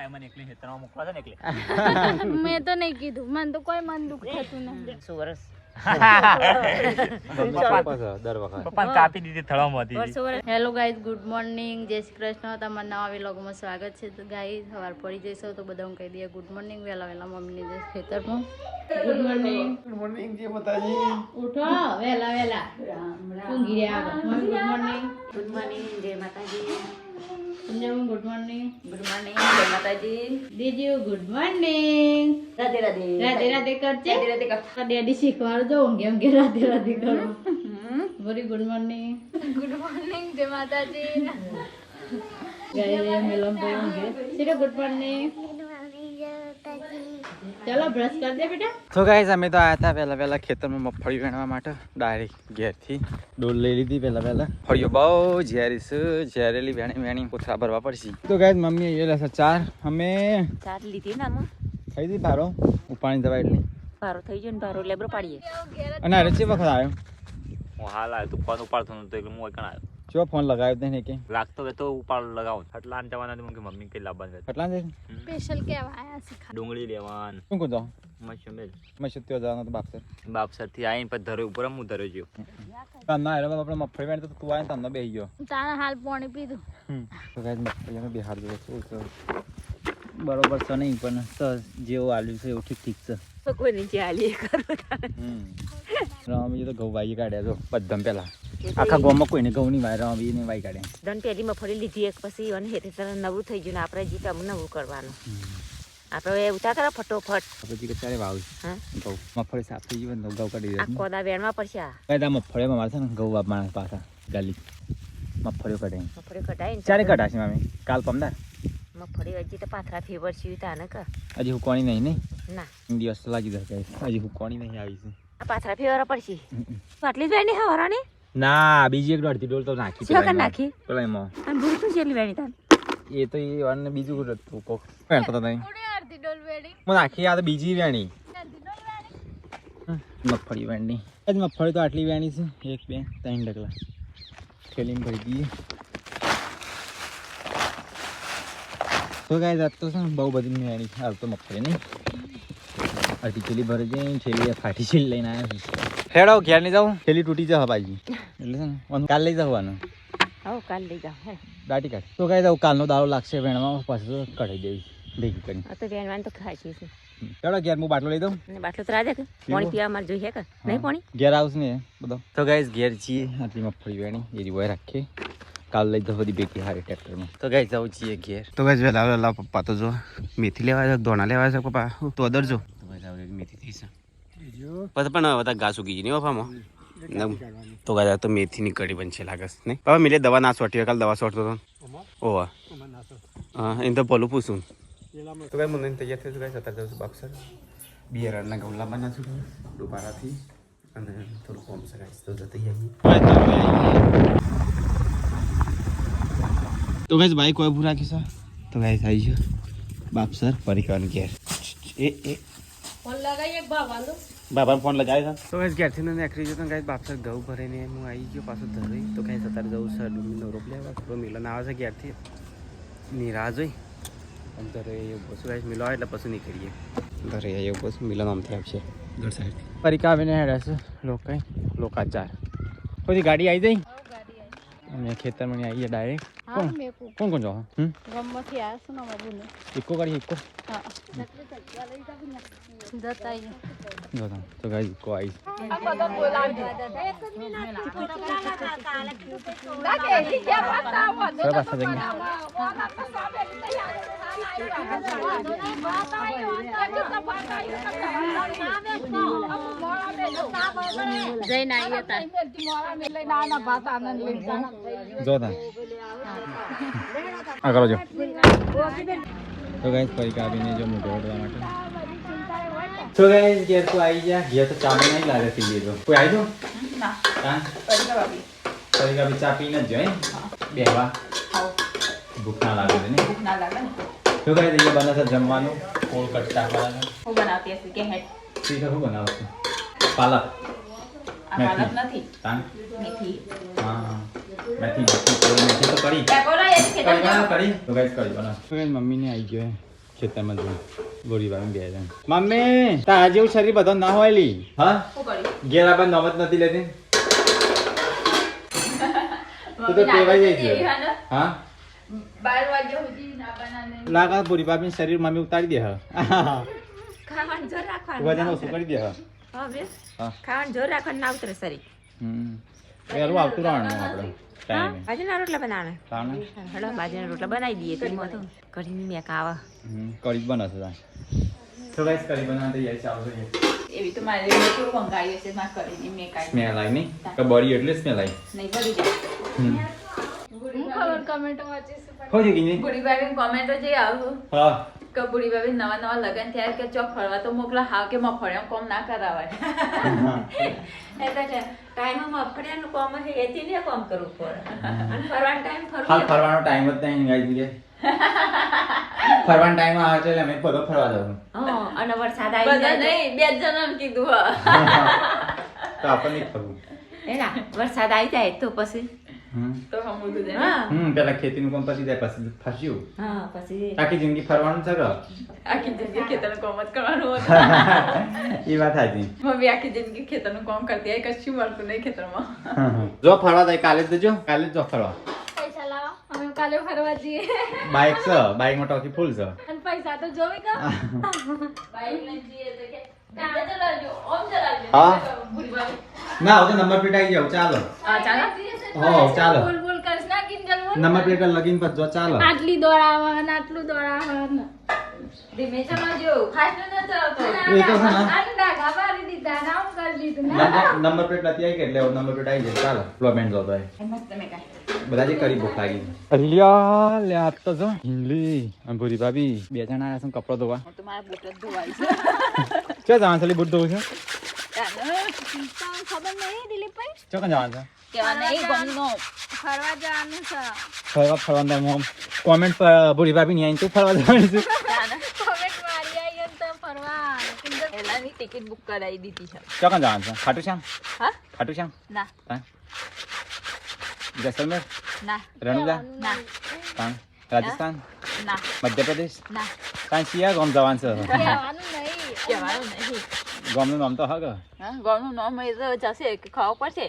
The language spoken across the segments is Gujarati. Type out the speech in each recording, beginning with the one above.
મેં તો નહીં કીધું, મને તો કોઈ મન દુખ થતું નહીં. શું વર્ષ હેલો ગાઈઝ, ગુડ મોર્નિંગ, જય શ્રી કૃષ્ણ. તમારા નવા વ્લોગમાં સ્વાગત છે. તો ગાઈઝ સવાર પડી જઈશું તો બધા કહી દઈએ ગુડ મોર્નિંગ. વહેલા મમ્મીની જઈશ ખેતરમાં. Good morning. ગુડ મોર્નિંગ જય માતાજી. ઉઠો વહેલા ઊંઘી રહ્યા. Mummy good morning. Good morning જય માતાજી. Good morning. ગુડ મોર્નિંગ જય માતાજી. દીદી ગુડ મોર્નિંગ. રાધે રાધે. રાધે રાધે કરજે. રાધે રાધે કર. ડેડી શીખવાડજો ઊંઘે રાધે રાધે કરો. Very good morning. Good morning જય માતાજી. ગાય મેલમ ભાઈ ઊંઘે. સીધો ગુડ મોર્નિંગ. ચલો બ્રશ કર દે બેટા. તો ગાઈસ અમે તો આયા હતા પહેલા ખેતરમાં મગફળી વેણવા માટે. ડાયરેક્ટ ઘેરથી ડોલ લઈ લીધી પહેલા ફળીઓ બહુ ઝેરી છે. ઝેરેલી વેણી કોથળા ભરવા પડશે. તો ગાઈસ મમ્મી અહીંયા લેશે ચાર. અમે ચાર લીધી ને આમાં ખાઈ દી ભારો ઉપાણી દવા એટલી ભારો થઈ ગયો ને ભારો લેબરો પાડીએ. અને અરે ચી વખત આવ્યો હું હાલ આવ્યો તું ફોન ઉપાડતો નતો એટલે હું કણ આવ્યો. ચો ફોન લગાવ્યો તને કે લાગતો કે તો ઉપાડ લગાવો. એટલા જવાના કે મમ્મી કઈ લાવવાનું કેટલા છે સ્પેશિયલ કેવા આયા શીખા. ડુંગળી લેવાન શું કહો મશમેલ મશીન ત્યાં જવાનો તો બાપસર બાપસર થી આવીને પછી ધરે ઉપર હું ધરે ગયો. ના અરે આપણે મગફળી વેણ તો તું આવીને તમને બેસી ગયો. તારે હાલ પાણી પીધું. તો ગાઈસ મગફળી અમે બિહાર દો શું બરોબર છે નહીં પણ તો જેવું આલ્યું છે એવું ઠીક છે. તો કોઈ નીચે આલીએ કરું રામી તો ઘઉં વાઈ કાઢ્યા તો બધામ પેલા આખા ગામમાં કોઈને ઘઉં નહીં વાય રામી ને વાઈ કાઢ્યા. દન પેલી મફળી લીધી એક પછી અને હેતે તરત નવરું થઈ ગયું ને આપણે જીતા નવરું કરવાનું. આપણે ઉતા કરો ફટોફટ પછી કે ચાલે વાવ હા ઘઉં મગફળી સાફ થઈ ગયું ઘઉં કાઢી આ કોદા વેણવા પડશે. કઈ મગફળીમાં મારે છે ને ઘઉં માણસ પાછા ગાલી મગફળીઓ કઢાઈ મફળી કઢાઈ ને ચારે કઢાશે મામી કાલ પમદાર મફળી હજી તો પાથરા ફેવર છે તાને કે હજી હું કોણી નહીં ના દિવસ લાગી જશે હજી હું કોણી નહીં આવી છે. આ પાથરા ફેવર પડશે આટલી જ વેણી હવારાની ના બીજી એક અડધી ડોલ તો નાખી શું નાખી પેલા એમાં અને ભૂલ શું જેટલી વેણી તાન એ તો એ વાળને બીજું કોઈ હતું કોક વેણતો તો નહીં અડધી ડોલ વેડી. હું નાખી આ તો બીજી વેણી મગફળી વેણી આજ મગફળી તો આટલી વેણી છે 1 2 3 ડગલા થેલીમાં ભરી દઈએ. તો ગાઈસ આ તો છે ને બહુ બધી વેણી હાલ તો મગફળી નહીં અડધી થેલી ભરી જઈને થેલી ફાટી છેલી લઈને આવ્યા છે. હેડો ઘેર નહીં જાઉં થેલી તૂટી જશે બાજી એટલે છે ને કાલ લઈ જવાનું. આવો કાલ લઈ જાઓ હે દાટી કાઢ તો ગાઈસ કાલનો દાડો લાગશે વેણવામાં પાછું કઢાઈ દેવી ભેગી કરી. આ તો વેણવાનું તો ખાસી છે. હેડો ઘેર હું બાટલો લઈ દઉં અને બાટલો તો રાજા કે પાણી પીવા મારે જોઈએ કે નહીં પાણી ઘેર આવશે ને બધો. તો ગાઈસ ઘેર છીએ આટલી મગફળી વેણી એ રીવાય રાખીએ કાલ લઈ જવા બધી ભેગી હારી ટ્રેક્ટરમાં. તો ગાઈસ જાઉં છીએ ઘેર. તો ગાઈસ વહેલા પપ્પા તો જો મેથી લેવા છે ધોણા લેવા છે પપ્પા તો અદર જો તો ગાઈસ આવે મેથી થઈ છે પછી પણ બધા ઘાસ ઉગી ગઈ નહીં બાપામાં. તો ગાઈસ તો મેથીની કઢી બનશે લાગે છે નહીં બાબા મિલે દવા ના સોટી કાલ દવા સોટતો હતો ઓવા હા એને તો ભલું પૂછું. તો ગાઈસ મને તૈયાર થયું ગાઈસ અત્યારે જાઉં છું બાપસર બિયારણના ગૌલા બના છું દુબારાથી અને થોડું કોમ છે ગાઈસ તો જતી આવીએ. તો ગાઈસ બાઈક કોઈ ભૂ રાખી છે તો ગાઈસ આવી ગયો બાપસર પરિકન ઘેર એ ફોન લગાઈએ બાબાનો બાબાને ફોન લગાવ્યો છે. તો ગાઈસ ઘેરથી ને એકરી જતો ગાઈસ બાપસર ઘઉં ભરીને હું આવી ગયો પાછો ધરી. તો ગાઈસ અત્યારે જવું છે ડુંગળીનો રોપ લેવા થોડો મિલન આવે છે ઘેરથી નિરાહ જોઈ અંતરે એવું બસ ગાઈસ મિલો એટલે પછી નીકળીએ ઘરે એવું બસ મિલન આમથી આવશે ઘર સાઈડ પરિકા આવીને હેડે છે લોકા 4 પછી ગાડી આવી જઈ અમે ખેતરમાં આવીએ ડાયરેક્ટ. કોણ જાઓ ગમમાંથી આવ્યા છો ને બાબુને ઇકો ગાડી ઇકો હા જતા જો તો ગાઈસ ઇકો આવી જઈને આવીએ તાર જો તા આ કરો જો તો ગાઈસ પરિકા આવીને જો મોઢો ઓળવા માટે. તો ગાઈસ ઘેર તો આવી ગયા ઘેર તો ચા નહીં લાગે પી લીધો કોઈ આવી દો ના પરિકા બી ચા પીને જ જાય બેહવા ભૂખ ના લાગે ને તો ગાઈસ અહીંયા બને છે જમવાનું કોળ કટ્ટા વાળા હું બનાવતી હશે કે હેડ ઠીક હું બનાવું છું પાલક પાલક નથી તાન મેથી હા મેથી તો કરી બોલો એ કે કરી તો ગાઈસ કરી બનાવ તો ગાઈસ મમ્મીને આવી ગયો ખેતરમાં જવું ગોળીબાઈ બે જણ મમ્મી તારા જેવું શરીર બધા ના હોય લી હા ઘેર આપણને નમત નથી લેતી તું તો ટેવાઈ જાય છે હા 12 વાગ્યા સુધી ના બનાને લાગા ગોળીબાઈ શરીર મમ્મી ઉતારી દે હા ખાવાનું જોર રાખવાનું વજન ઓછું કરી દે હા હા બે હા. ખાવાનું જોર રાખવાનું ના ઉતરે શરીર વહેલું આવતું રહેવાનું આપણે ટાઈમે બાજુના રોટલા બનાવવાના તાને હલો બાજુના રોટલા બનાવી દઈએ તેમાં તો કરીને મેં ખાવા કઢી બનાવશે તા તો ગાઈસ કઢી બનાવવા તૈયાર ચાલુ થઈ એવી તો મારે થોડું મંગાવ્યું છે માં કરીને મેં કાઈ સ્મેલ આવી નહીં કે બળી એટલે સ્મેલ આવી નહીં બળી જાય હમ હું ખબર કમેન્ટ વાંચીશું પણ હો ગઈ બુડી બાબી કોમેન્ટ જે આવું હા કે બુડી બાબી નવા લગન થયા કે ચોક ફરવા તો મોકલા હાવ કે મફળ્યો કોમ ના કરાવાય એટલે ટાઈમમાં મફળિયાનું કામ છે એથી ને કામ કરવું પડે અને ફરવાનો ટાઈમ હાલ ફરવું ફરવાનો ટાઈમ જ નહીં ગાઈસ કે ફરવાનો ટાઈમ આવે છે એટલે અમે બધો ફરવા જવું હા અને વરસાદ આવી બધા જાય નહીં બે જણને કીધું હા તો આપણને નહીં ફરવું એના વરસાદ આવી જાય તો પછી તો હમું દે હા પેલા ખેતીનું કામ પતી જાય પછી ફસ્યું હા પછી આખી જિંદગી ફરવાનું છે કે આખી જિંદગી ખેતરનું કામ જ કરવાનું હતું એ વાત સાચી મમ્મી આખી જિંદગી ખેતરનું કામ કરતી હોય કશું મળતું નહીં ખેતરમાં જો ફરવા જાય કાલે જ જો કાલે જ જો ફરવા પૈસા લાવો અમે કાલે ફરવા જઈએ બાઇક છે બાઇકમાં ટોકી ફૂલ છે અને પૈસા તો જોવે કા બાઈક લઈને જઈએ તો કે ગાડી ચલાવજો ઓમ ચલાવજો હા. બુડી બાબી ના હવે તો નંબર પ્લેટ આવી જાવ ચાલો હા ચાલો હો ચાલો બોલ બોલ કરશ ના કિંજલ બોલ નંબર પ્લેટ લગીન પછી જો ચાલો આટલી દોડાવન આટલું દોડાવન ધીમે ચલાવજો ફાસ્ટ ન ચલાવતો એ તો છે ને આટલા ડાઘા મારી દીધા નામ કરી દીધું ના નંબર પ્લેટ નથી આવી કે એટલે હવે નંબર પ્લેટ આવી જાય ચાલો ફ્લોમેન્ટ જોતો હોય મસ્ત તમે કાઈ બધા જે કરી ભૂખ લાગી અલિયા લે આ તો જો હિંગલી અને ભૂરી ભાભી બે જણા આવ્યા છે કપડો ધોવા તો મારા બૂટ જ ધોવાય ક્યાં જવાનું છે બુટ ધોવું છે છે ખબર નહીં દિલીપભાઈ ચોકન જવાનું છે કેવા નહીં ગમનો ફરવા જવાનું છે ફરવાનું મોમ કોમેન્ટ પર ભૂરી ભાભી ની આવીને તું ફરવા જવાની છે કોમેન્ટ મારી આવી તો ફરવા કિંજલ પહેલાની ટિકિટ બુક કરાવી દીધી છે ચોકન જવાનું છે ખાટુ શ્યામ હા ખાટુ શ્યામ ના હા જૈસલમેર ના રણુજા ના કાં રાજસ્થાન ના મધ્યપ્રદેશ ના કાં શિયા ગામ જવાનું છે કહેવાનું નહીં કહેવાનું નહીં ગામનું નામ તો હા કે હા ગળનું નામ એ તો જશે કે ખાવા પડશે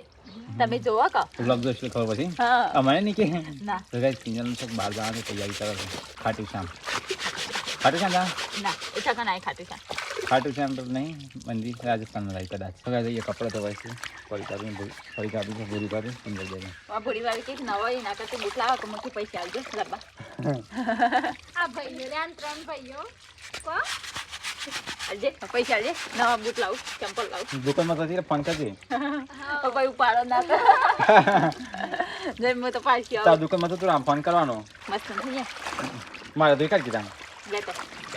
તમે જોવા કા ઉપલબ્ધ હશે ખબર પછી હા અમારે નહીં કે ના તો ગાઈસ કિંજલનું છોક બહાર જવાની તૈયારી કરે છે ખાટુ શ્યામ ખાટુ શ્યામ જા ના ઓછા કા નાઈ ખાતું છે ખાટુ શ્યામ તો નહીં મંદિર રાજસ્થાનમાં લાવી કદાચ તો ગાઈસ એ કપડાં ધોવાય છે ફરી કાઢી છે ભૂરી કાઢી અંદર જઈને આ ભૂરી વાળી કઈક નવા એના કરતા બુક લાવો તો મોટી પૈસા આવજો લબ્બા આ ભાઈઓ રે આન ત્રણ ભાઈઓ કો આવજે પૈસા આવજે નવા બુટ લાવું ચંપલ લાવું દુકાનમાં તો જઈને ફોન કરજે ભાઈ ઉપાડો ના તો જઈ હું તો પાછી તાર આવું દુકાનમાં તો તું આમ ફોન કરવાનો મસ્ત થઈ જાય મારે તો કાઢી કીધા લેતા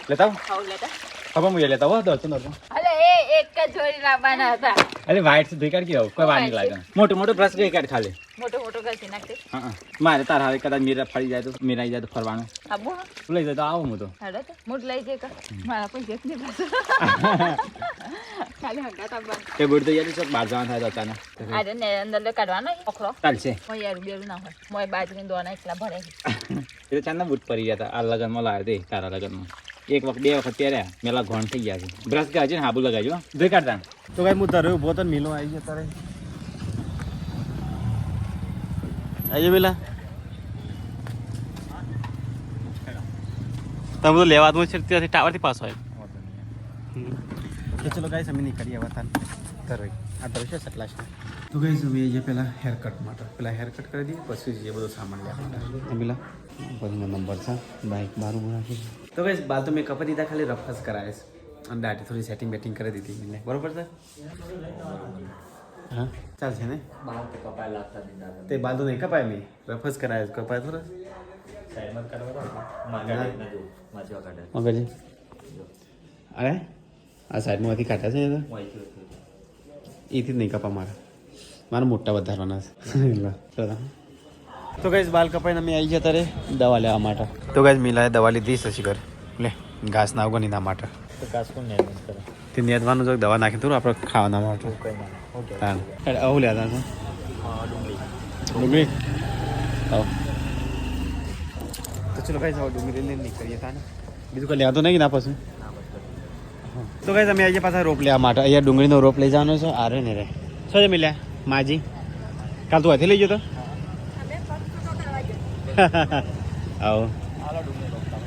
લેતા આવું ખાવ લેતા હવે હું એ લેતા હો દોડતો દોડતો અલે એ એક જ જોડી લાવવાના હતા અરે વ્હાઈટ છે ધોઈ કાઢ કે કોઈ વાર નહીં લાગે મોટું મોટું બ્રશ ગઈ કાઢ ખાલી મોટો મોટો ઘસી નાખતે હા મારે તાર હવે કદાચ મેરા ફરી જાય તો મેરા આવી જાય તો ફરવાનું આબુ લઈ જાય તો આવું હું તો હેડો તો મૂડ લઈ જઈ કા મારા પૈસા જ નહીં પાછું ખાલી હંગા તાબા તે બોર્ડ તો યાર ચોક બહાર જવાનું થાય તો અચાનક આજે ને અંદર લે કાઢવાનો ઓખરો ચાલશે મોય યાર બેરું ના હોય મોય બાજરીને દોના એકલા ભરે એ તો ચાંદના બૂટ પડી ગયા હતા આ લગનમાં લાવ્યા તે તારા લગનમાં એક વખત બે વખત પહેર્યા મેલા ઘોણ થઈ ગયા છે બ્રશ ગાજે ને હાબુ લગાવજો ધોઈ કાઢતા તો કઈ હું તારે ઉભો તો મિલો આવી ગયો તારે આવી પેલા તમે તો લેવા દઉં છે ત્યાંથી ટાવરથી પાસ હોય તો ચલો ગાઈસ અમે નીકળીએ વતન ઘરે આ દૃશ્ય સટલા છે તો ગાઈસ અમે જે પેલા હેરકટ માટે પેલા હેરકટ કરી દઈએ પછી જે બધો સામાન લેવા માટે પેલા બધો નંબર છે બાઇક મારું રાખી તો ગાઈસ બાલ તો મેં કપાઈ દીધા ખાલી રફસ કરાવે છે અને દાઢી થોડી સેટિંગ બેટિંગ કરી દીધી મેં બરોબર છે હા ચાલશે ને તે બાલ તો નહીં કપાય મેં રફસ કરાવે કપાય થોડા મગજ અરે આ સાઈડમાંથી કાઢ્યા છે એથી જ નહીં કપા મારા મોટા વધારવાના છે તો કઈ બાલ કપાઈને અમે આવી ગયા તારે દવા લેવા માટે તો કઈ મિલાએ દવા લીધી શશી કર લે ઘાસ ના ઉગો નીના માટે તે નેદવાનું જો દવા નાખી થોડું આપણે ખાવાના માટે હા આવું લેતા છે ડુંગળી આવો તો ચલો કઈ હવે ડુંગળી લઈને નીકળીએ તાને બીજું કોઈ લેવા તો નહીં ના પછી તો કઈ તમે અહીંયા પાછા રોપ લેવા માટે અહીંયા ડુંગળીનો રોપ લઈ જવાનો છે આરે ને રે શું છે મિલ્યા માજી કાલ તું હાથી લઈ ગયો તો આવો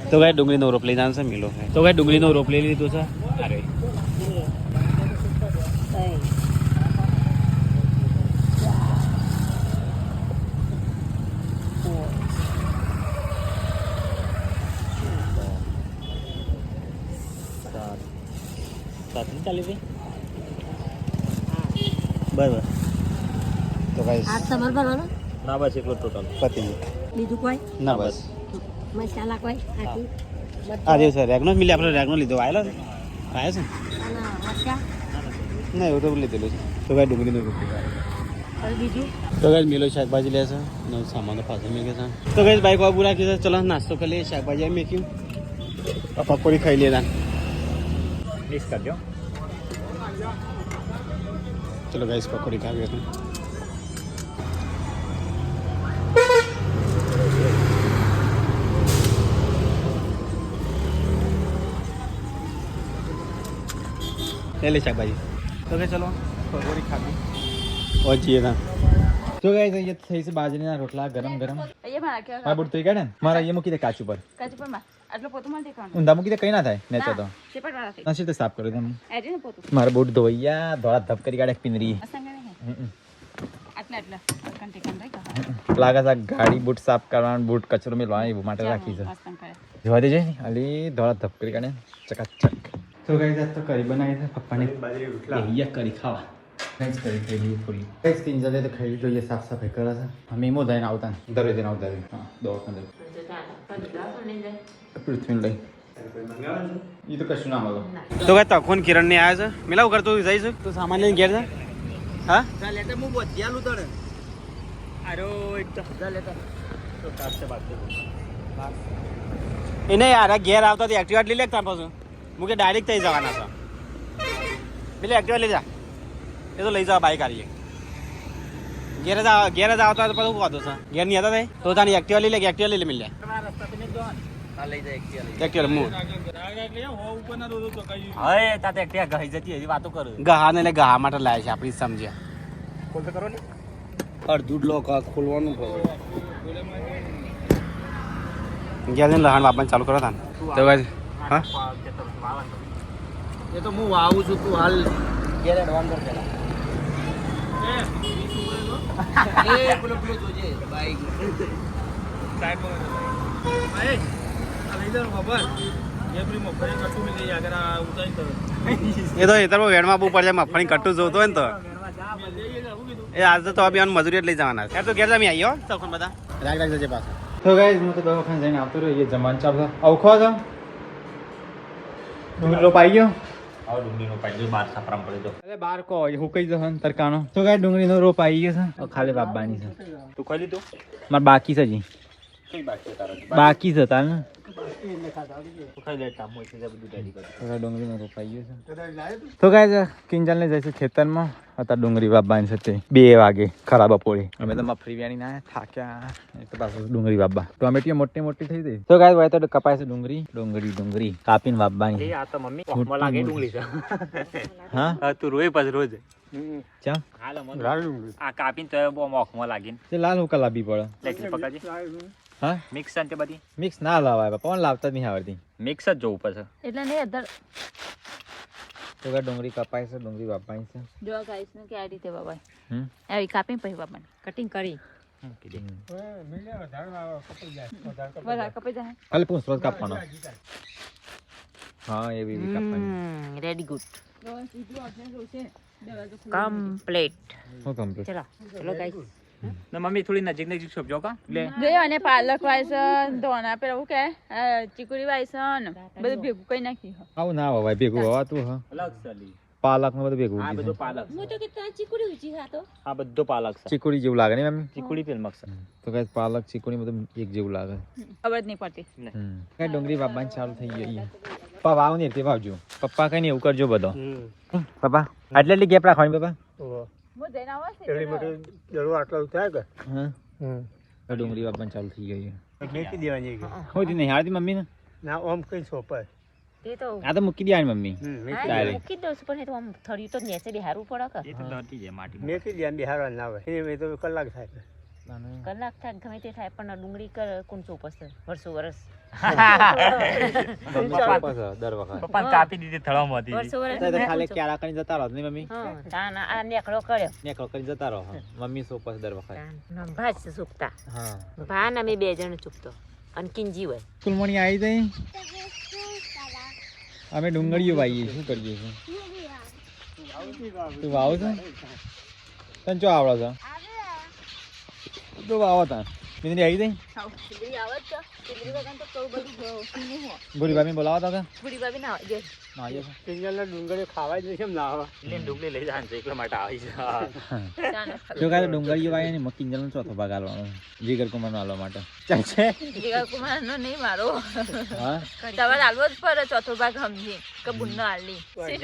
તો કઈ ડુંગળીનો રોપ લઈ જવાનો છે મિલો તો કઈ ડુંગળીનો રોપ લઈ લીધો છે અરે ચાલી બરાબર તો કઈ ના બસ એટલું ટોટલ પતી બીજું કોઈ ના બસ મસાલા કોઈ આખી આ દિવસ રેગનો જ મિલે આપણે રેગનો લીધો આવેલો ને આવ્યો છે ના એવું તો લીધેલું છે તો કઈ ડુંગળીનો રોપ બીજું તો કઈ મિલો શાકભાજી લે છે નવો સામાન પાછો મેં છે તો કઈ બાઈક વાબુ રાખી છે ચલો નાસ્તો કરી લઈએ શાકભાજી મેક્યું પકોડી ખાઈ લેતા મિક્સ કરજો ચલો ગાઈસ પકોડી ખાવી હતી લે શાકભાજી તો કે ચલો પકોડી ખાવી और जिए था तो गाइस ये થઈ છે બાજરીના રોટલા ગરમ ગરમ અહીંયા માં રાખ્યો મારા બુટ તો કાઢે ને મારા અહીંયા મૂકી દે કાચું પર કાચું પર માં આટલો પોતું માં દેખાવાનું ઊંધા મૂકી દે કઈ ના થાય નેચો તો ચેપટ વાળા થઈ નસી તો સાફ કરી દે એડી ને પોતું મારા બુટ ધોઈયા ધોળા ધપ કરી કાઢે પિંદરી અસંગ નહીં આટલા કંટી કંટી કા લાગે છે ગાડી બુટ સાફ કરવાનું બુટ કચરો મેલવાનું એવું માટે રાખી છે અસંગ કરે જોવા દેજે અલી ધોળા ધપ કરી કાઢે ચકાચક તો ગાઈસ આ તો કરી બનાવી છે પપ્પાને બાજરી રોટલા અહીંયા કરી ખાવા ગાઈસ કરી ખાઈ પૂરી ગાઈસ તીન જલે તો ખાઈ જોઈએ સાફ સફાઈ કરે છે અમે મો દઈને આવતા દરે દિન આવતા હા દો કંદર પૃથ્વી લઈ એ તો કશું ના મળો તો ગાઈસ તખોન કિરણ ને આવ્યા છે મેલા કરતો જઈશું તો સામાન લઈને ઘેર જા હા ચાલ એટલે હું બધિયાલું તડે આરો એક તો જા લેતા તો કાચે બાદ એને યાર ઘેર આવતા એક્ટિવા લઈ લેતા પાછું મુકે ડાયરેક્ટ થઈ જવાના છે પેલે એક્ટિવા લઈ જા એ તો લઈ જાવ બાઈક આવીએ ઘેર જ આવતા તો પછી વાંધો છે ઘેર નહીં હતા તો તાની એક્ટિવા લઈ લે એક્ટિવા લઈ લે મિલ લે એક્ટિવા હું હવે તાતે એકટિયા ગઈ જતી હજી વાતો કરું ગહા ને ગહા માટે લાવે છે આપણી સમજ્યા ખોલતો કરો ને અડધું લોક ખોલવાનું ઘેર જઈને લહાણ વાપવાનું ચાલુ કરો તા તો હા એ તો હું વાવું છું તું હાલ ઘેર એડવાન્સ કર પેલા એ તો એ તો વેણમાં બહુ પડે મફળી કટ્ટું જોતો હોય ને તો એ આજે તો અભિયાન મજૂરી લઈ જવાના છે તો ઘેર જમી આવ્યો તখন બધા રાગ રાગ જજે પાછો તો ગાઈસ હું તો દવાખાને જઈને આવતો રહ્યો એ જમાન ચાલુ અવખો હતો ડુંગળી રોપાઈ ગયો હવે ડુંગળીનો પાડ્યો બાર સાપરામ પડે તો અરે બાર કો હું કઈ જહન તરકાનો તો ગાય ડુંગળીનો રોપ આવી ગયો છે ખાલી બાબાની છે તું ખાઈ લીધું માર બાકી છે જી કઈ બાકી તારા બાકી છે તાર ને તું ખાઈ લે કામ હોય છે બધું રેડી કર તો ડુંગળીનો રોપ આવી ગયો છે તો ગાય કિંજલ ને જઈશું ખેતરમાં હતા ડુંગળી બાબાની સાથે 2 વાગે ખરાબ બપોરે અમે તો મફરી વ્યાણી ના થાક્યા એક પાછું ડુંગળી બાબા ટોમેટીઓ મોટી મોટી થઈ ગઈ તો ગાય હોય તો કપાય છે ડુંગળી કાપીને બાબાની આ તો મમ્મી ઓખમાં લાગે ડુંગળી છે હા તું રોય પાછ રોજ ચા હાલ મન આ કાપીને તો બહુ ઓખમાં લાગીને તે લાલ હુકા લાવી પડે લેકલી પકડજે હા મિક્સ છે બધી મિક્સ ના લાવાય પણ લાવતા જ નહીં આવડતી મિક્સ જ જોવું પડશે એટલે નહીં અધર તો કે ડુંગળી કપાય છે ડુંગળી બાપાઈ છે જો ગાઈસ ને કે આ રીતે બાબા હમ આવી કાપી પછી બાબા કટિંગ કરી બધા કપાઈ જાય ખાલી પૂછ રોજ કાપવાનો હા એવી કાપવાની રેડી ગુડ કમ્પ્લીટ હું કમ્પ્લીટ ચલો ગાઈસ ના મમ્મી થોડી નજીક નજીક છોપજો કા લે જોયો અને પાલક વાયસન ધોના પર એવું કે ચીકુડી વાયસન બધું ભેગું કઈ નાખી આવું ના હોય ભેગું હોવાતું હા અલગ સલી પાલક ને બધું ભેગું આ બધો પાલક હું તો કે તા ચીકુડી ઉચી ખાતો આ બધો પાલક છે ચીકુડી જેવું લાગે ને મમ્મી ચીકુડી પેલ મક્સ તો કઈ પાલક ચીકુડી બધું એક જેવું લાગે ખબર જ નહીં પડતી કઈ ડુંગળી બાબાની ચાલુ થઈ ગઈ પપ્પા વાવ ને તે વાવજો પપ્પા કઈ એવું કરજો બધો પપ્પા આટલી ગેપ રાખવાની પપ્પા હું જઈને આવો છે હા ડુંગળી બાબાની ચાલુ થઈ ગઈ મેકી દેવાની હોતી નહીં હારતી મમ્મી ને ના ઓમ કઈ સોપર તે તો આ તો મૂકી દેવાની મમ્મી હા, ડાયરેક્ટ. મૂકી જ દઉં છું પણ એ તો આમ થળિયું તો નેચે બેહારવું પડે કે એ તો ધરતી જાય માટી મેં કીધી એમ બિહારવા ના આવે એ તો કલાક થાય કલાક થાય ગમે તે થાય પણ ડુંગળી કર કોણ ચોપસ વર્ષો વર્ષ મમ્મી સોપસ દર વખત પપ્પાને કાપી દીધી થળામાં હતી વર્ષો વર્ષ તો ખાલી ક્યારા કરીને જતા રહો નહીં મમ્મી હા તાના આ નેકળો કર્યો નેકળો કરીને જતા રહો મમ્મી સોપસ દર વખત ભાજ ચૂકતા હા ભા ને અમે 2 જણ ચૂકતો અને કિંજી હોય સ્કૂલમાંની આવી જઈ અમે ડુંગળીઓ વાવીએ શું કરીએ છીએ તું વાવો છો તને ચો આવડે છે તો વાવો તા મિંદરી આવી જઈ ભૂરી ભાભી બોલાવો તા બુડી બાબી ના જે ના આવ્યો સિંગલ ડુંગળી ખાવા જ નહીં કેમ ના આવે એટલે ડુંગળી લઈ જાય એટલા માટે આવી છે હા. જો કાલે ડુંગળીઓ વાવીએ ને મક્કી જલનો ચોથો ભાગ આલવાનો જીગર કુમારનો આલવા માટે ચાલશે કુમાર નો નહીં મારો હા તમારે આલવો જ પડે ચોથો ભાગ સમજી કે બુન્નો આલી કઈ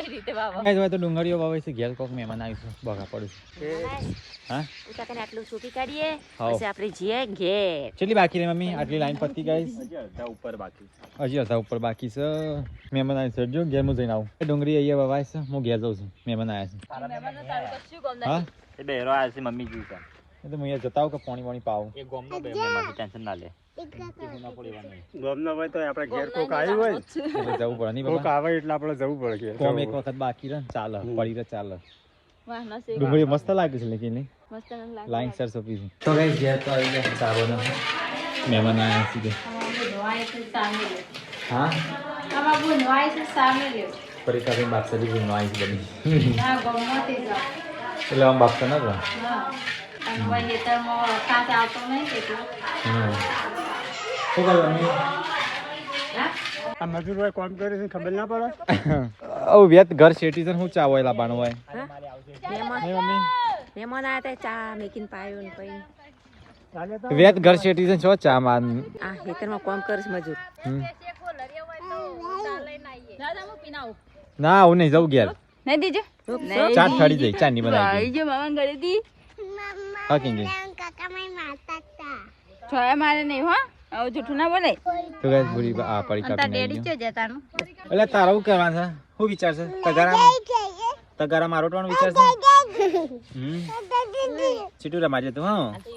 રીતે વાવો કઈ તો ડુંગળીઓ વાવે છે ઘેર કોક મહેમાન આવીશું બગા પડું હા ઉતાકને આટલું છૂટી કાઢીએ હાઉ. પછી આપણે જઈએ ઘેર કેટલી બાકી રહી મમ્મી આટલી લાઈન પતી ગઈ હજી અડધા ઉપર બાકી હજી અડધા ઉપર બાકી છે મહેમાન આવી છે જો ઘેર હું જઈને આવું એ ડુંગળી અહીંયા વવાય છે હું ઘેર જાઉં છું મહેમાન આવ્યા છે હા એ બેરો આવ્યા છે મમ્મી જી છે એ તો હું અહીંયા જતા આવું કે પાણી પાણી પાવું એ ગોમનો બે મમ્મી ટેન્શન ના લે ગમનો હોય તો આપણે ઘેર કોક આવ્યું હોય ને, એટલે જવું પડે નહીં કોક બાબા આવે એટલે આપણે જવું પડે ઘેર. કોમ એક વખત બાકી રહે ને ચાલે પડી રહે ચાલે વાહ ના ડુંગળી મસ્ત લાગે છે લેકિન નહીં મસ્ત લાગે લાઈન સર સોંપી છે તો કઈ ઘેર તો આવી ગયા સારો ને મહેમાન આવ્યા સીધે હા પરીક્ષા કઈ બાપસાજી ગુનો આવી છે બની એટલે આમ બાપસા ના રહો શું કહ્યું મમ્મી આ મજૂર હોય કોમ કરે છે ખબર ના પડે વ્યત ઘર સિટીઝન હું ચાવો એ લાવવાનું હોય મહેમાન નહીં મમ્મી મહેમાન આવ્યા હતા ચા મેકીને પાયો ને પછી વ્યત ઘર સિટીઝન છો ચા માં આ ખેતરમાં કામ કરીશ મજૂર ના હું નહીં જવું ઘેર નહીં દીજો ચાટ ફાડી દઈ ચાની બનાવી જો મામા ગળી દી હા કિંજી છોયા મારે નહીં હો આવું જૂઠું ના બોલે તો ગાઈસ પૂરી આ પડી તાર કાપી ડેડી નાખી છે જતાનું એટલે તારા શું કરવાનું છે શું વિચાર છે તગારા મારોટવાનો વિચાર છે ચીટું રમાજે તું હા તો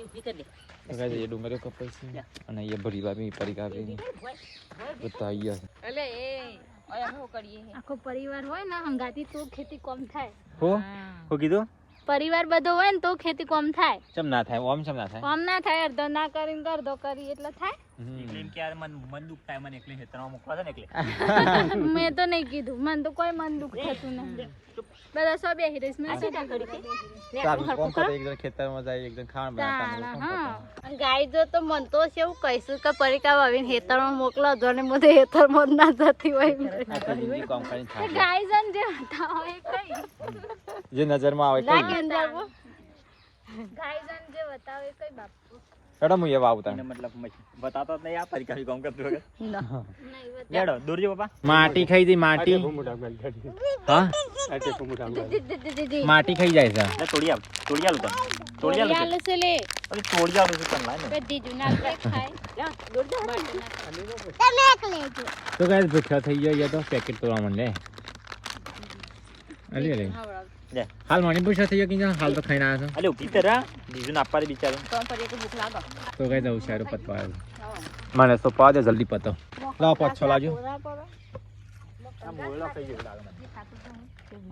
ગાઈસ એ ડુંગળી કપાઈ છે અને એ ભરી બાબી પડી કાપી તો તાઈ છે એટલે એ ઓય અમે શું કરીએ આખો પરિવાર હોય ને હંગાતી તો ખેતી કમ થાય હો હો કીધું પરિવાર બધો હોય ને તો ખેતી કમ થાય ચમ ના થાય ઓમ ચમ ના થાય કમ ના થાય અડધો ના કરીને અડધો કરી એટલે થાય એમ કે યાર મન દુખ થાય મને એકલી ખેતરમાં મોકલા છે ને એટલે મેં તો નહીં કીધું મને તો કોઈ મન દુખ થતું નહીં બધા સૌ બેહી રહીશ મેં શું સારું કોમ કરે એક જણ ખેતરમાં જાય એક જણ ખાવાનું બનાવતા હા ગાય જો તો મન તો એવું કહીશું કે પરિકા આવીને હેતરમાં મોકલો જો ને મને હેતરમાં જ ના જતી હોય કામ કરીને થાય ગાય જન જે હતા હોય કઈ જે નજરમાં આવે ના કઈ કેમ જાવો ગાય જન જે બતાવે કઈ બાપુ હેડો હું એ વાવતા એને મતલબ બતાતો જ નહીં આ પરિકારી કામ કરતું વગર નહીં લેડો દોરજો પપ્પા માટી ખાઈ જઈ માટી મોટા ગાડી હા મોટા બતાવે માટી ખાઈ જાય છે લે તોડી આલું તને તોડી આલું યાલે છે લે અરે તોડી આલું છે તને લાય ને બધી જુના ખાય તો ગાઈસ ભૂખ્યા થઈ ગયા તો પેકેટ તોડવા માંડે અરે અરે લે હાલ મને પૂછા થઈ ગયો કે હાલ તો ખાઈને આવ્યા અલે ઉભી કર હા બીજું ના આપવા દે બિચારું તો ફરી એક ભૂખ લાગો છો તો ગાઈસ આવું સારું પતવા મને તો પા દે જલ્દી પતો લાવ પાછો લાજો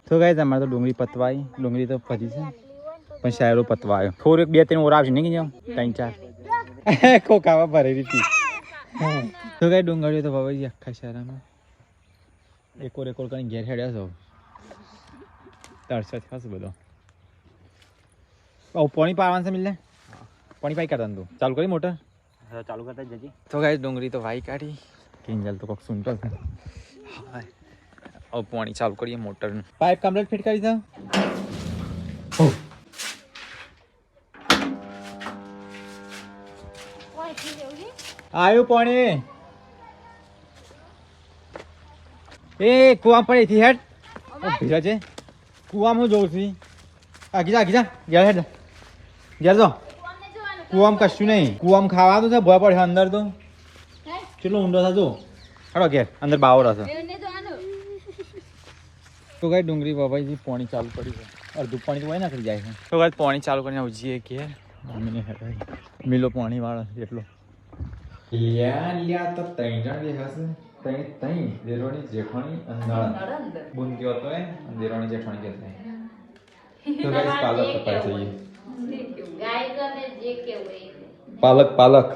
તો ગાઈસ અમારે તો ડુંગળી પતવાઈ ડુંગળી તો પતી છે પણ શાયરો પતવા આવ્યો થોડુંક 2-3 ઓર આવશે નહીં જાવ 3-4 કોકાવા ભરેલી હતી તો ગાઈસ ડુંગળી તો ભવાઈ આખા શાયરામાં એકોર કરીને ઘેર હેડ્યા છો તરસો થશે બધો પાણી પાવાનું છે મિલે પાણી પાઈ કાઢવાનું તું ચાલુ કરી મોટર ચાલુ કરતા જજી તો ગાઈસ ડુંગળી તો વાઈ કાઢી કિંજલ તો કોક સુંટો છે હવે પાણી ચાલુ કરીએ મોટરનું પાઇપ કમ્પ્લીટ ફિટ કરી દો આવ્યું પાણી એ કુવા પર એથી હેડ ભીરા છે કુવામાં હું જોઉં છું આગી જા ઘેર હેડ ઘેર જો કુવામાં કશું નહીં કુવામાં ખાવાનું છે ભય પડે અંદર તો કેટલો ઊંડો થતો હાલો ઘેર અંદર બાવર હશે એને તો આનો તો ગાય ડુંગળી બાબાજી પાણી ચાલુ પડી છે અડધું પાણી તો હોય નાખી જાય છે તો ગાય પાણી ચાલુ કરીને આવજીએ કે મમ્મીને હેરાઈ મિલો પાણી વાળા એટલો લ્યા તો ત્રણ જણ બે હશે ત્રણ દેરોણી જેઠાણી અને નળન બુન કયો હતો એ દેરોણી જેઠાણી કહેતા તો ગાય પાલક કપાય છે ગાય અને જે કેવું એ પાલક પાલક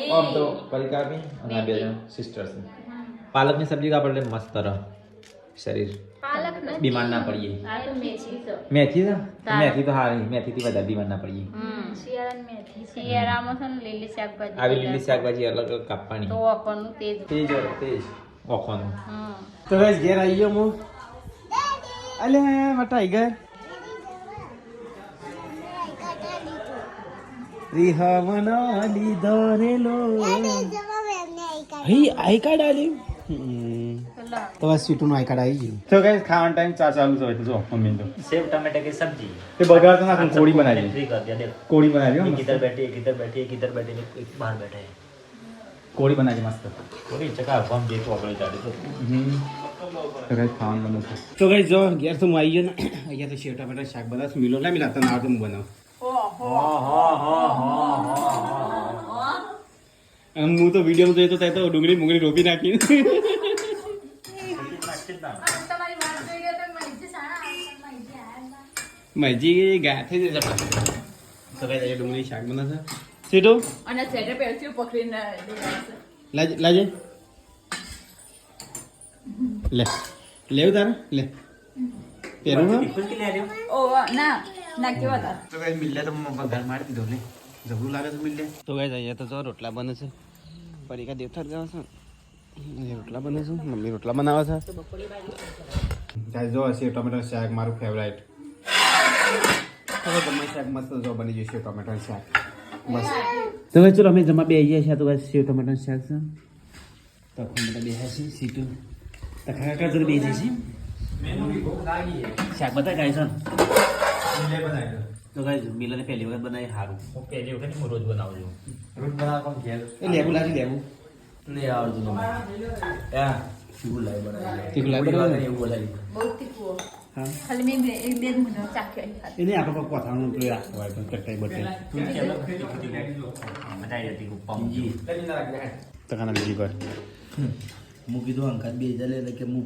આમ તો પરિકારની અને આ બે જણ સિસ્ટર્સ પાલકની સબ્જી કાપડે મસ્ત રહે શરીર પાલક નથી બીમાર ના પડીએ આ તો મેથી છે મેથી મેથી તો હારી મેથી થી વધારે બીમાર ના પડીએ શિયાળાની મેથી શિયાળામાં છે ને લીલી શાકભાજી આવી લીલી શાકભાજી અલગ અલગ કાપવાની તો ઓકોનું તેજ તેજ ઓખવાનું હમ તો ગાઈસ ઘેર આવી ગયો હું અલે મટા આઈ ગયા રિહાવનો લીધો રેલો હઈ આઈ કાર્ડ આલ્યું તો બસ સીટુનું આઈ કાર્ડ આવી ગયું તો ગાઈસ ખાવાનો ટાઈમ ચાલુ છે જો મમ્મી તો सेव टमाटर की सब्जी તે બગાડ તો નાખું કોળી બનાવી एंट्री कर दिया देख કોળી બનાવી एक इधर बैठे एक इधर बैठे एक इधर बैठे एक बाहर बैठे है કોળી બનાવી મસ્ત थोड़ी जगह हम देखो अगले जाते तो તો ગાઈસ ખાવાનું બને છે તો ગાઈસ જો ઘેર તો હું આવી ગયો ને અહીંયા તો સેવ ટમાટર શાક બનાવ મિલો ના મિલાતા ના આવડતું હું બનાવું અને હું તો વિડીયો જોઈ તો ત્યાં તો ડુંગળી મુંગળી રોપી નાખી તમારી વાત જોઈ ગયો તો મૈજી સારા મૈજી આયા મજી ગયા થઈ જશે તો કઈ ડુંગળી શાક બનાવશે સીટો અને સેટે પેલથી પકડીને લાજે લે લેવું તારે લે પહેરું હા ઓ ના ના કેવો હતા તો કઈ મિલ્લે તો ઘર મારી દીધો ને જબરું લાગે છે મિલ્લે તો કઈ અહીંયા તો જો રોટલા બને છે પરીકા દેવથર ગયો છે રોટલા બને છે મમ્મી રોટલા બનાવે છે ગાઈસ જો હશે ટમેટર શાક મારું ફેવરાઇટ હવે ગમે શાક મસ્ત જો બની જશે ટમેટર શાક મસ્ત તો ભાઈ ચલો અમે જમા બે આવી ગયા છે તો ભાઈ સેવ ટમેટર શાક છે તો ખોટા બે હશે સીટું તો ખાકા જર બે જશે શાક બતા ગાય છે તો ગાઈસ મિલને પહેલી વખત બનાવી સારું वो पहले वक्त मैं रोज बनाओ जो રોજ બનાવ કોમ ઘેર એ લેવું લાગી લેવું नहीं और जो या शिवू लाइव बनाया તીખું લાગે બરાબર ये वो लाइव બહુ તીખું હા ખાલી મેં એક બે મુનો ચાખ્યો એને આપણે કોથાનું પેલું રાખવું હોય તો ચટાઈ બટાઈ बताई जाती हूँ पाँव जी તો ખાના બીજી વાર હું કીધું અંકાત બે હજાર લે કે હું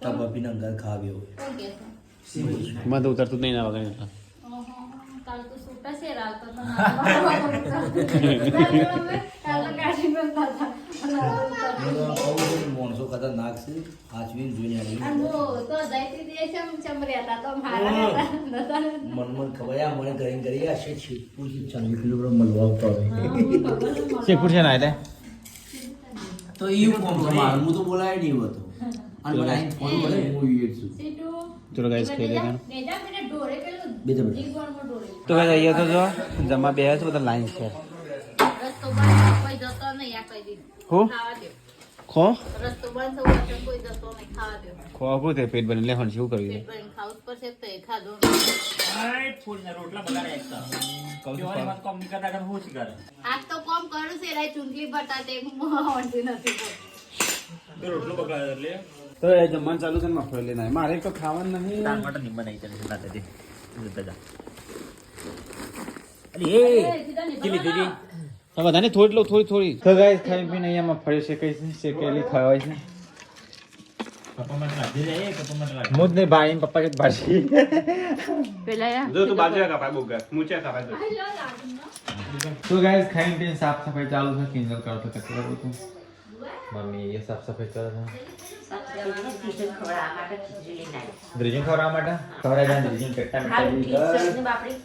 તબ આપીને અંકાત ખાવ્યો માં તો ઉતરતું જ નહીં ના વગર એટલે કાલ તો છૂટા છે રાત તો કાલ ગાડી બંધ માણસો ખતરનાક છે આચવીને જોઈને આવી તો જઈતી દે ચમર્યા તો મારા મનમાં ખબર આ મને કરીને કરી આ છે શેખપુર 40 કિલોમીટર મળવા આવતો હોય શેખપુર છે ના એટલે તો એવું કોમ છે મારું હું તો બોલાય નહીં હતો અને મને આઈને ફોન કરે હું ઈડ છું ચલો ગાઈસ ખાઈ લેવાનું નેજા મને ઢોરે પેલું બીજે બધે જીગવાનું ઢોરે તો ગાઈસ અહીંયા તો જો જમા બે છે બધા લાઈન છે રસ્તો બંધ કોઈ જતો નહીં આ કઈ દીધું હો ખાવા દો ખો રસ્તો બંધ થયો તો કોઈ જતો નહીં ખાવા દો ખો આપો તે પેટ ભરીને લેવાનું શું કર્યું પેટ ભરીને ખાવું જ પડશે તો એ ખાધો फूल ने रोटला बना रहा है क्यों मत कम नहीं करता अगर हो शिकार આજ તો કોમ કરું છે રે ચૂંટલી બટાટે આવડતી નથી रोटलो पकड़ा ले તો એ જમવાનું ચાલુ છે ને મફળી લઈને આવ્યા. મારે તો ખાવાનું નહીં टमाटर नहीं बनाई चले सुनाते थे दादा अरे ए किली दीदी તો બધાને થોડી લો થોડી તો ગાઈસ ખાઈ પીને અહીંયા મફળી શેકાઈ છે શેકેલી ખવાય છે पापा मत लगा दे रे पापा मत लगा મુજ ને ભાઈ ને પપ્પા કે ભાજી પેલા જો તું બાજુ કાપા બોગા મુચે કાપા તો ગાઈસ ખાઈ પીને સાફ સફાઈ ચાલુ છે કિંજલ કરતો કચરો બધો મમ્મી એ સાફ સફાઈ કરે છે ખવડાવવા માટે ખીચડી લઈને આવી ડ્રિજિંગ ખવડાવવા માટે ખવડાવી જાય ડ્રિજિંગ કેટલા ખાલી ખીચડી બાપડી